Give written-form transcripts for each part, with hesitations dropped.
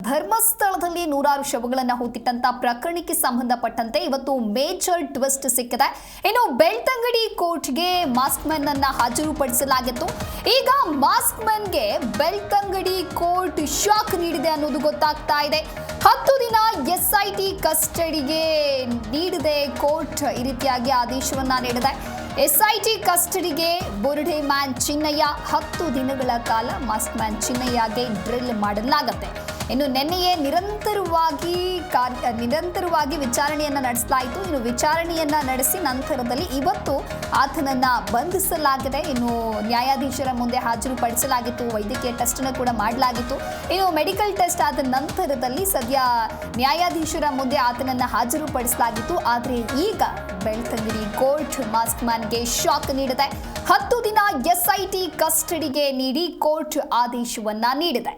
ಧರ್ಮಸ್ಥಳದಲ್ಲಿ ನೂರಾರು ಶವಗಳನ್ನು ಹೂತಿಟ್ಟಂತ ಪ್ರಕರಣಕ್ಕೆ ಸಂಬಂಧಪಟ್ಟಂತೆ ಇವತ್ತು ಮೇಜರ್ ಟ್ವಿಸ್ಟ್ ಸಿಕ್ಕಿದೆ. ಇನ್ನು ಬೆಳ್ತಂಗಡಿ ಕೋರ್ಟ್ಗೆ ಮಾಸ್ಕ್ ಮ್ಯಾನ್ ಅನ್ನ ಹಾಜರುಪಡಿಸಲಾಗಿತ್ತು. ಈಗ ಮಾಸ್ಕ್ ಮ್ಯಾನ್ಗೆ ಬೆಳ್ತಂಗಡಿ ಕೋರ್ಟ್ ಶಾಕ್ ನೀಡಿದೆ ಅನ್ನೋದು ಗೊತ್ತಾಗ್ತಾ ಇದೆ. 10 ದಿನ SIT ಕಸ್ಟಡಿಗೆ ನೀಡಿದೆ ಕೋರ್ಟ್. ಈ ರೀತಿಯಾಗಿ ಆದೇಶವನ್ನ ನೀಡಿದೆ. SIT ಕಸ್ಟಡಿಗೆ ಬುರುಡೆ ಮ್ಯಾನ್ ಚಿನ್ನಯ್ಯ 10 ದಿನಗಳ ಕಾಲ ಮಾಸ್ಕ್ ಮ್ಯಾನ್ ಚಿನ್ನಯ್ಯಗೆ ಡ್ರಿಲ್ ಮಾಡಲಾಗುತ್ತೆ. ಇನ್ನು ನಿನ್ನೆಯೇ ನಿರಂತರವಾಗಿ ವಿಚಾರಣೆಯನ್ನ ನಡೆಸಲಾಯಿತು. ಇನ್ನು ವಿಚಾರಣೆಯನ್ನ ನಡೆಸಿ ನಂತರದಲ್ಲಿ ಇವತ್ತು ಆತನನ್ನ ಬಂಧಿಸಲಾಗಿದೆ. ಇನ್ನು ನ್ಯಾಯಾಧೀಶರ ಮುಂದೆ ಹಾಜರುಪಡಿಸಲಾಗಿತ್ತು. ವೈದ್ಯಕೀಯ ಟೆಸ್ಟ್ ಅನ್ನು ಕೂಡ ಮಾಡಲಾಗಿತ್ತು. ಇನ್ನು ಮೆಡಿಕಲ್ ಟೆಸ್ಟ್ ಆದ ನಂತರದಲ್ಲಿ ಸದ್ಯ ನ್ಯಾಯಾಧೀಶರ ಮುಂದೆ ಆತನನ್ನ ಹಾಜರುಪಡಿಸಲಾಗಿತ್ತು. ಆದರೆ ಈಗ ಬೆಳ್ತಂಗಡಿ ಕೋರ್ಟ್ ಮಾಸ್ಕ್ ಮ್ಯಾನ್ಗೆ ಶಾಕ್ ನೀಡಿದೆ. 10 ದಿನ SIT ಕಸ್ಟಡಿಗೆ ನೀಡಿ ಕೋರ್ಟ್ ಆದೇಶವನ್ನ ನೀಡಿದೆ.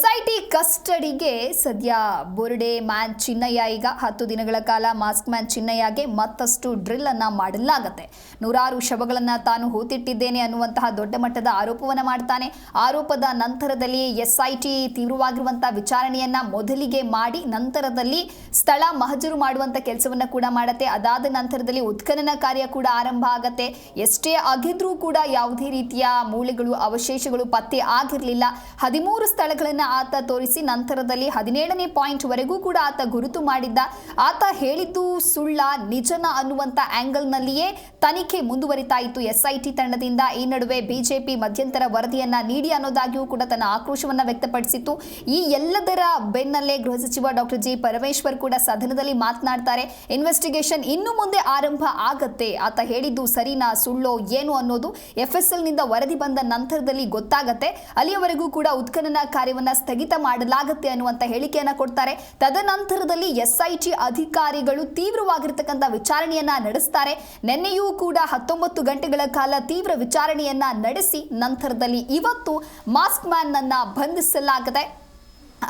SIT ಕಸ್ಟಡಿಗೆ ಸದ್ಯ ಬುರುಡೆ ಮ್ಯಾನ್ ಚಿನ್ನಯ್ಯ ಈಗ 10 ದಿನಗಳ ಕಾಲ ಮಾಸ್ಕ್ ಮ್ಯಾನ್ ಚಿನ್ನಯ್ಯಗೆ ಮತ್ತಷ್ಟು ಡ್ರಿಲ್ ಅನ್ನ ಮಾಡಲಾಗುತ್ತೆ. ನೂರಾರು ಶವಗಳನ್ನ ತಾನು ಹೂತಿಟ್ಟಿದ್ದೇನೆ ಅನ್ನುವಂತಹ ದೊಡ್ಡ ಮಟ್ಟದ ಆರೋಪವನ್ನ ಮಾಡ್ತಾನೆ. ಆರೋಪದ ನಂತರದಲ್ಲಿ SIT ತೀವ್ರವಾಗಿರುವಂತಹ ವಿಚಾರಣೆಯನ್ನ ಮೊದಲಿಗೆ ಮಾಡಿ ನಂತರದಲ್ಲಿ ಸ್ಥಳ ಮಹಜರು ಮಾಡುವಂತ ಕೆಲಸವನ್ನ ಕೂಡ ಮಾಡುತ್ತೆ. ಅದಾದ ನಂತರದಲ್ಲಿ ಉತ್ಖನನ ಕಾರ್ಯ ಕೂಡ ಆರಂಭ ಆಗತ್ತೆ. ಎಷ್ಟೇ ಆಗಿದ್ರೂ ಕೂಡ ಯಾವುದೇ ರೀತಿಯ ಮೂಳೆಗಳು ಅವಶೇಷಗಳು ಪತ್ತೆ ಆಗಿರಲಿಲ್ಲ. 13 ಸ್ಥಳಗಳನ್ನು ಆತ ತೋರಿಸಿ ನಂತರದಲ್ಲಿ 17ನೇ ಪಾಯಿಂಟ್ ವರೆಗೂ ಕೂಡ ಆತ ಗುರುತು ಮಾಡಿದ್ದ. ಆತ ಹೇಳಿದ್ದು ಸುಳ್ಳ ನಿಜನ ಅನ್ನುವಂತ ಆಂಗಲ್ ನಲ್ಲಿಯೇ ತನಿಖೆ ಮುಂದುವರಿತಾ ಇತ್ತು SIT ತಂಡದಿಂದ. ಈ ನಡುವೆ ಬಿಜೆಪಿ ಮಧ್ಯಂತರ ವರದಿಯನ್ನ ನೀಡಿ ಅನ್ನೋದಾಗಿಯೂ ಕೂಡ ತನ್ನ ಆಕ್ರೋಶವನ್ನ ವ್ಯಕ್ತಪಡಿಸಿತ್ತು. ಈ ಎಲ್ಲದರ ಬೆನ್ನಲ್ಲೇ ಗೃಹ ಸಚಿವ ಡಾಕ್ಟರ್ ಜಿ ಪರಮೇಶ್ವರ್ ಕೂಡ ಸದನದಲ್ಲಿ ಮಾತನಾಡ್ತಾರೆ. ಇನ್ವೆಸ್ಟಿಗೇಷನ್ ಇನ್ನು ಮುಂದೆ ಆರಂಭ ಆಗತ್ತೆ. ಆತ ಹೇಳಿದ್ದು ಸರಿನಾ ಸುಳ್ಳೋ ಏನು ಅನ್ನೋದು FSL ನಿಂದ ವರದಿ ಬಂದ ನಂತರದಲ್ಲಿ ಗೊತ್ತಾಗತ್ತೆ. ಅಲ್ಲಿಯವರೆಗೂ ಕೂಡ ಉತ್ಖನನ ಕಾರ್ಯವನ್ನ ಸ್ಥಗಿತ ಮಾಡಲಾಗುತ್ತೆ ಅನ್ನುವಂತ ಹೇಳಿಕೆಯನ್ನ ಕೊಡ್ತಾರೆ. ತದನಂತರದಲ್ಲಿ SIT ಅಧಿಕಾರಿಗಳು ತೀವ್ರವಾಗಿರತಕ್ಕಂಥ ವಿಚಾರಣೆಯನ್ನ ನಡೆಸ್ತಾರೆ. ನಿನ್ನೆಯೂ ಕೂಡ 19 ಗಂಟೆಗಳ ಕಾಲ ತೀವ್ರ ವಿಚಾರಣೆಯನ್ನ ನಡೆಸಿ ನಂತರದಲ್ಲಿ ಇವತ್ತು ಮಾಸ್ಕ್ ಮ್ಯಾನ್ ಅನ್ನ ಬಂಧಿಸಲಾಗಿದೆ.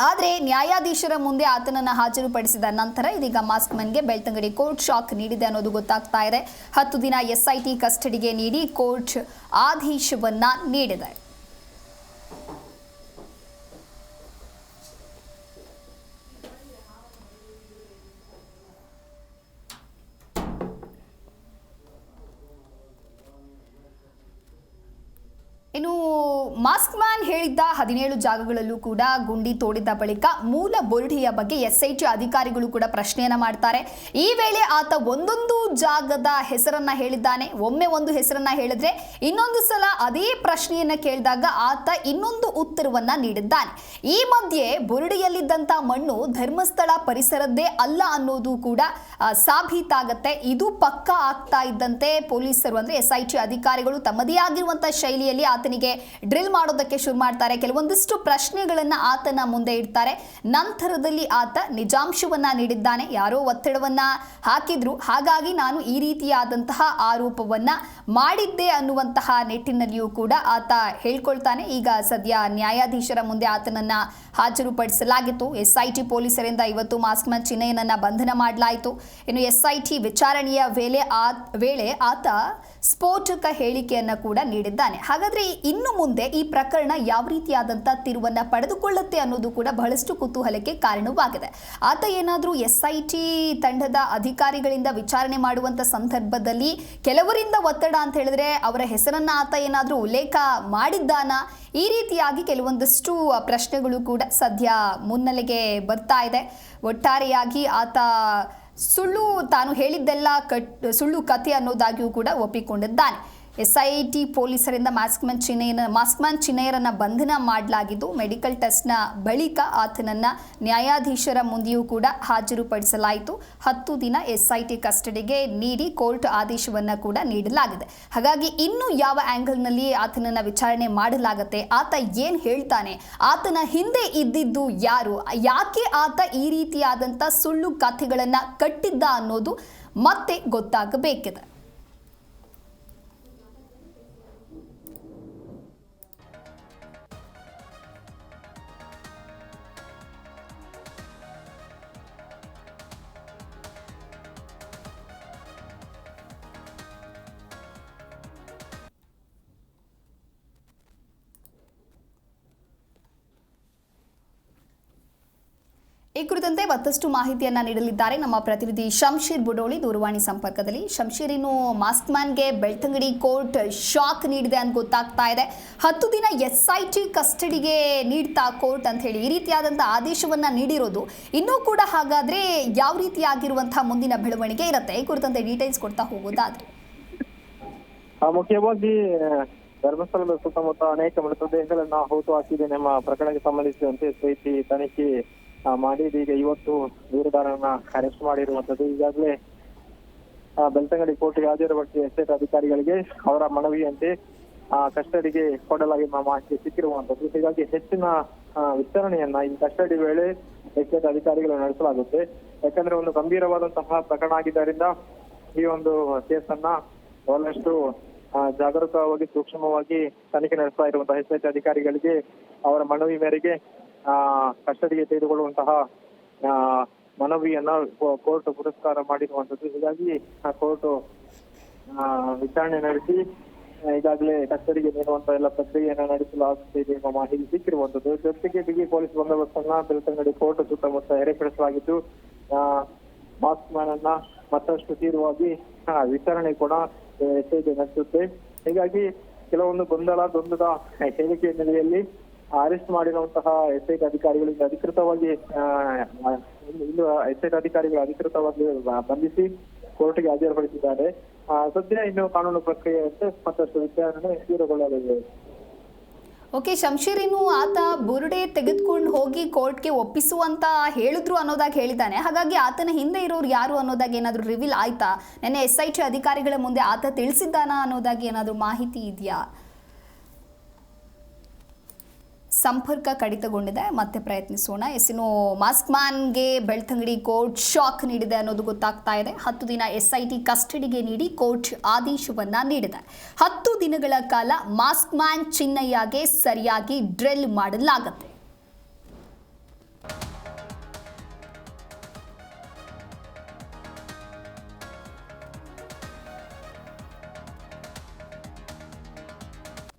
ಆದರೆ ನ್ಯಾಯಾಧೀಶರ ಮುಂದೆ ಆತನನ್ನು ಹಾಜರುಪಡಿಸಿದ ನಂತರ ಇದೀಗ ಮಾಸ್ಕ್ ಮ್ಯಾನ್ಗೆ ಬೆಳ್ತಂಗಡಿ ಕೋರ್ಟ್ ಶಾಕ್ ನೀಡಿದೆ ಅನ್ನೋದು ಗೊತ್ತಾಗ್ತಾ ಇದೆ. 10 ದಿನ SIT ಕಸ್ಟಡಿಗೆ ನೀಡಿ ಕೋರ್ಟ್ ಆದೇಶವನ್ನ ನೀಡಿದೆ. ಇನ್ನು ಮಾಸ್ಕ್ ಮ್ಯಾನ್ ಹೇಳಿದ್ದ 17 ಜಾಗಗಳಲ್ಲೂ ಕೂಡ ಗುಂಡಿ ತೋಡಿದ ಬಳಿಕ ಮೂಲ ಬುರುಡೆಯ ಬಗ್ಗೆ SIT ಅಧಿಕಾರಿಗಳು ಕೂಡ ಪ್ರಶ್ನೆಯನ್ನ ಮಾಡ್ತಾರೆ. ಈ ವೇಳೆ ಆತ ಒಂದೊಂದು ಜಾಗದ ಹೆಸರನ್ನ ಹೇಳಿದ್ದಾನೆ. ಒಮ್ಮೆ ಒಂದು ಹೆಸರನ್ನ ಹೇಳಿದ್ರೆ ಇನ್ನೊಂದು ಸಲ ಅದೇ ಪ್ರಶ್ನೆಯನ್ನ ಕೇಳಿದಾಗ ಆತ ಇನ್ನೊಂದು ಉತ್ತರವನ್ನ ನೀಡಿದ್ದಾನೆ. ಈ ಮಧ್ಯೆ ಬುರುಡೆಯಲ್ಲಿದ್ದಂತ ಮಣ್ಣು ಧರ್ಮಸ್ಥಳ ಪರಿಸರದ್ದೇ ಅಲ್ಲ ಅನ್ನೋದು ಕೂಡ ಸಾಬೀತಾಗತ್ತೆ. ಇದು ಪಕ್ಕಾ ಆಗ್ತಾ ಇದ್ದಂತೆ ಪೊಲೀಸರು ಅಂದ್ರೆ SIT ಅಧಿಕಾರಿಗಳು ತಮ್ಮದೇ ಆಗಿರುವಂತಹ ಶೈಲಿಯಲ್ಲಿ ಆತನಿಗೆ ಡ್ರಿಲ್ ಮಾಡೋದಕ್ಕೆ ಶುರು ಮಾಡ್ತಾರೆ. ಕೆಲವೊಂದಿಷ್ಟು ಪ್ರಶ್ನೆಗಳನ್ನ ಆತನ ಮುಂದೆ ಇಡ್ತಾರೆ. ನಂತರದಲ್ಲಿ ಆತ ನಿಜಾಂಶವನ್ನ ನೀಡಿದ್ದಾನೆ. ಯಾರೋ ಒತ್ತಡವನ್ನ ಹಾಕಿದ್ರು, ಹಾಗಾಗಿ ನಾನು ಈ ರೀತಿಯಾದಂತಹ ಆರೋಪವನ್ನ ಮಾಡಿದ್ದೆ ಅನ್ನುವಂತಹ ನಿಟ್ಟಿನಲ್ಲಿಯೂ ಕೂಡ ಆತ ಹೇಳ್ಕೊಳ್ತಾನೆ. ಈಗ ಸದ್ಯ ನ್ಯಾಯಾಧೀಶರ ಮುಂದೆ ಆತನನ್ನ ಹಾಜರುಪಡಿಸಲಾಗಿತ್ತು. SIT ಪೊಲೀಸರಿಂದ ಇವತ್ತು ಮಾಸ್ಕ್ ಮ್ಯಾನ್ ಚಿನ್ನಯ್ಯನನ್ನ ಬಂಧನ ಮಾಡಲಾಯಿತು. ಇನ್ನು SIT ವಿಚಾರಣೆಯ ವೇಳೆ ಆತ ಸ್ಫೋಟಕ ಹೇಳಿಕೆಯನ್ನ ಕೂಡ ನೀಡಿದ್ದಾನೆ. ಹಾಗಾದ್ರೆ ಇನ್ನು ಮುಂದೆ ಈ ಪ್ರಕರಣ ಯಾವ ರೀತಿಯಾದಂಥ ತಿರುವನ್ನ ಪಡೆದುಕೊಳ್ಳುತ್ತೆ ಅನ್ನೋದು ಕೂಡ ಬಹಳಷ್ಟು ಕುತೂಹಲಕ್ಕೆ ಕಾರಣವಾಗಿದೆ. ಆತ ಏನಾದರೂ SIT ತಂಡದ ಅಧಿಕಾರಿಗಳಿಂದ ವಿಚಾರಣೆ ಮಾಡುವಂತ ಸಂದರ್ಭದಲ್ಲಿ ಕೆಲವರಿಂದ ಒತ್ತಡ ಅಂತ ಹೇಳಿದ್ರೆ ಅವರ ಹೆಸರನ್ನ ಆತ ಏನಾದರೂ ಉಲ್ಲೇಖ ಮಾಡಿದ್ದಾನ? ಈ ರೀತಿಯಾಗಿ ಕೆಲವೊಂದಷ್ಟು ಪ್ರಶ್ನೆಗಳು ಕೂಡ ಸದ್ಯ ಮುನ್ನೆಲೆಗೆ ಬರ್ತಾ ಇದೆ. ಒಟ್ಟಾರೆಯಾಗಿ ಆತ ತಾನು ಹೇಳಿದ್ದೆಲ್ಲ ಸುಳ್ಳು ಕಥೆ ಅನ್ನೋದಾಗಿಯೂ ಕೂಡ ಒಪ್ಪಿಕೊಂಡಿದ್ದಾನೆ. SIT ಪೊಲೀಸರಿಂದ ಮಾಸ್ಕ್ ಮ್ಯಾನ್ ಚಿನ್ನಯ್ಯರನ್ನ ಬಂಧನ ಮಾಡಲಾಗಿದ್ದು ಮೆಡಿಕಲ್ ಟೆಸ್ಟ್ನ ಬಳಿಕ ಆತನನ್ನ ನ್ಯಾಯಾಧೀಶರ ಮುಂದೆಯೂ ಕೂಡ ಹಾಜರುಪಡಿಸಲಾಯಿತು. 10 ದಿನ SIT ಕಸ್ಟಡಿಗೆ ನೀಡಿ ಕೋರ್ಟ್ ಆದೇಶವನ್ನ ಕೂಡ ನೀಡಲಾಗಿದೆ. ಹಾಗಾಗಿ ಇನ್ನು ಯಾವ ಆಂಗಲ್ನಲ್ಲಿ ಆತನನ್ನ ವಿಚಾರಣೆ ಮಾಡಲಾಗುತ್ತೆ, ಆತ ಏನ್ ಹೇಳ್ತಾನೆ, ಆತನ ಹಿಂದೆ ಇದ್ದಿದ್ದು ಯಾರು, ಯಾಕೆ ಆತ ಈ ರೀತಿಯಾದಂಥ ಸುಳ್ಳು ಕಥೆಗಳನ್ನ ಕಟ್ಟಿದ್ದ ಅನ್ನೋದು ಮತ್ತೆ ಗೊತ್ತಾಗಬೇಕಿದೆ. ಈ ಕುರಿತಂತೆ ಮತ್ತಷ್ಟು ಮಾಹಿತಿಯನ್ನ ನೀಡಲಿದ್ದಾರೆ ನಮ್ಮ ಪ್ರತಿನಿಧಿ ಶಂಶೀರ್ ಬುಡೋಳಿ ದೂರವಾಣಿ ಸಂಪರ್ಕದಲ್ಲಿ. ಶಂಶೀರ್, ಇನ್ನು ಮಾಸ್ಕ್ ಮ್ಯಾನ್ಗೆ ಬೆಳ್ತಂಗಡಿ ಕೋರ್ಟ್ ಶಾಕ್ ನೀಡಿದೆ ಅಂತ ಗೊತ್ತಾಗ್ತಾ ಇದೆ. 10 ದಿನ SIT ಕಸ್ಟಡಿಗೆ ನೀಡ್ತಾ ಕೋರ್ಟ್ ಅಂತ ಹೇಳಿ ಈ ರೀತಿಯಾದಂಥ ಆದೇಶವನ್ನ ನೀಡಿರೋದು. ಇನ್ನೂ ಕೂಡ ಹಾಗಾದ್ರೆ ಯಾವ ರೀತಿಯಾಗಿರುವಂತಹ ಮುಂದಿನ ಬೆಳವಣಿಗೆ ಇರುತ್ತೆ, ಈ ಕುರಿತಂತೆ ಡೀಟೇಲ್ಸ್ ಕೊಡ್ತಾ ಹೋಗೋದಾದ್ರೆ? ಮುಖ್ಯವಾಗಿ ಧರ್ಮಸ್ಥಳದ ಸುತ್ತಮುತ್ತ ಅನೇಕ ಮೃತದೇಹಗಳನ್ನ ಹೂತು ಹಾಕಿದೆ ನಮ್ಮ ಪ್ರಕರಣಕ್ಕೆ ಸಂಬಂಧಿಸಿದಂತೆ SIT ತನಿಖೆ ಮಾಡಿ ಈಗ ಇವತ್ತು ದೂರುದಾರರನ್ನ ಅರೆಸ್ಟ್ ಮಾಡಿರುವಂತದ್ದು. ಈಗಾಗಲೇ ಬೆಳ್ತಂಗಡಿ ಕೋರ್ಟ್ಗೆ ಹಾಜರುಪಡಿಸಿದ ಎಸ್ಟೇಟ್ ಅಧಿಕಾರಿಗಳಿಗೆ ಅವರ ಮನವಿಯಂತೆ ಕಸ್ಟಡಿಗೆ ಕೊಡಲಾಗಿರುವ ಮಾಹಿತಿ ಸಿಕ್ಕಿರುವಂತದ್ದು. ಹೀಗಾಗಿ ಹೆಚ್ಚಿನ ವಿಚಾರಣೆಯನ್ನ ಈ ಕಸ್ಟಡಿ ವೇಳೆ ಎಸ್ಟೇಟ್ ಅಧಿಕಾರಿಗಳು ನಡೆಸಲಾಗುತ್ತೆ. ಯಾಕಂದ್ರೆ ಒಂದು ಗಂಭೀರವಾದಂತಹ ಪ್ರಕರಣ ಆಗಿದ್ದರಿಂದ ಈ ಒಂದು ಕೇಸನ್ನ ಬಹಳಷ್ಟು ಜಾಗರೂಕವಾಗಿ ಸೂಕ್ಷ್ಮವಾಗಿ ತನಿಖೆ ನಡೆಸ್ತಾ ಇರುವಂತಹ ಎಸ್ಟೇಟ್ ಅಧಿಕಾರಿಗಳಿಗೆ ಅವರ ಮನವಿ ಮೇರೆಗೆ ಕಸ್ಟಡಿಗೆ ತೆಗೆದುಕೊಳ್ಳುವಂತಹ ಮನವಿಯನ್ನ ಕೋರ್ಟ್ ಪುರಸ್ಕಾರ ಮಾಡಿರುವಂತದ್ದು. ಹೀಗಾಗಿ ಕೋರ್ಟ್ ವಿಚಾರಣೆ ನಡೆಸಿ ಈಗಾಗಲೇ ಕಸ್ಟಡಿಗೆ ನೀಡುವಂತಹ ಎಲ್ಲ ಪ್ರಕ್ರಿಯೆಯನ್ನ ನಡೆಸಲಾಗುತ್ತಿದೆ ಎಂಬ ಮಾಹಿತಿ ಸಿಕ್ಕಿರುವಂತದ್ದು. ಜೊತೆಗೆ ಬಿಗಿ ಪೊಲೀಸ್ ಬಂದೋಬಸ್ತನ್ನ ಬೆಳ್ತಂಗಡಿ ಕೋರ್ಟ್ ಸುತ್ತಮುತ್ತ ಏರ್ಪಡಿಸಲಾಗಿದ್ದು ಮಾಸ್ಕ್ ಮ್ಯಾನ್ ಅನ್ನ ಮತ್ತಷ್ಟು ತೀವ್ರವಾಗಿ ವಿಚಾರಣೆ ಕೂಡ SIT ನಡೆಸುತ್ತೆ. ಹೀಗಾಗಿ ಕೆಲವೊಂದು ಗೊಂದಲದ ಹೇಳಿಕೆ ಹಿನ್ನೆಲೆಯಲ್ಲಿ ಅರೆಸ್ಟ್ ಮಾಡಿರುವಂತಹ SIT ಅಧಿಕಾರಿಗಳಿಂದ ಅಧಿಕೃತವಾಗಿ SIT ಅಧಿಕಾರಿಗಳು ಅಧಿಕೃತವಾಗಿ ಬಂಧಿಸಿ ಕೋರ್ಟ್ಗೆ ಹಾಜರುಪಡಿಸಿದ್ದಾರೆ. ಸದ್ಯ ಇನ್ನು ಕಾನೂನು ಪ್ರಕ್ರಿಯೆಯಂತೆ ಮತ್ತಷ್ಟು ವಿಚಾರಣೆ ತೀವ್ರಗೊಳ್ಳಲಿದೆ. ಓಕೆ ಶಂಶೀರ್, ಇನ್ನು ಆತ ಬುರುಡೆ ತೆಗೆದುಕೊಂಡು ಹೋಗಿ ಕೋರ್ಟ್ಗೆ ಒಪ್ಪಿಸುವಂತ ಹೇಳಿದ್ರು ಅನ್ನೋದಾಗಿ ಹೇಳಿದ್ದಾನೆ. ಹಾಗಾಗಿ ಆತನ ಹಿಂದೆ ಇರೋರು ಯಾರು ಅನ್ನೋದಾಗಿ ಏನಾದರೂ ರಿವೀಲ್ ಆಯ್ತಾ? ನೆನ್ನೆ SIT ಅಧಿಕಾರಿಗಳ ಮುಂದೆ ಆತ ತಿಳಿಸಿದ್ದಾನ ಅನ್ನೋದಾಗಿ ಏನಾದರೂ ಮಾಹಿತಿ ಇದೆಯಾ? ಸಂಪರ್ಕ ಕಡಿತಗೊಂಡಿದೆ, ಮತ್ತೆ ಪ್ರಯತ್ನಿಸೋಣ. ಇನ್ನು ಮಾಸ್ಕ್ ಮ್ಯಾನ್ಗೆ ಬೆಳ್ತಂಗಡಿ ಕೋರ್ಟ್ ಶಾಕ್ ನೀಡಿದೆ ಅನ್ನೋದು ಗೊತ್ತಾಗ್ತಾ ಇದೆ. 10 ದಿನ SIT ಕಸ್ಟಡಿಗೆ ನೀಡಿ ಕೋರ್ಟ್ ಆದೇಶವನ್ನ ನೀಡಿದೆ. 10 ದಿನಗಳ ಕಾಲ ಮಾಸ್ಕ್ ಮ್ಯಾನ್ ಚಿನ್ನಯ್ಯಗೆ ಸರಿಯಾಗಿ ಡ್ರಿಲ್ ಮಾಡಲಾಗುತ್ತೆ.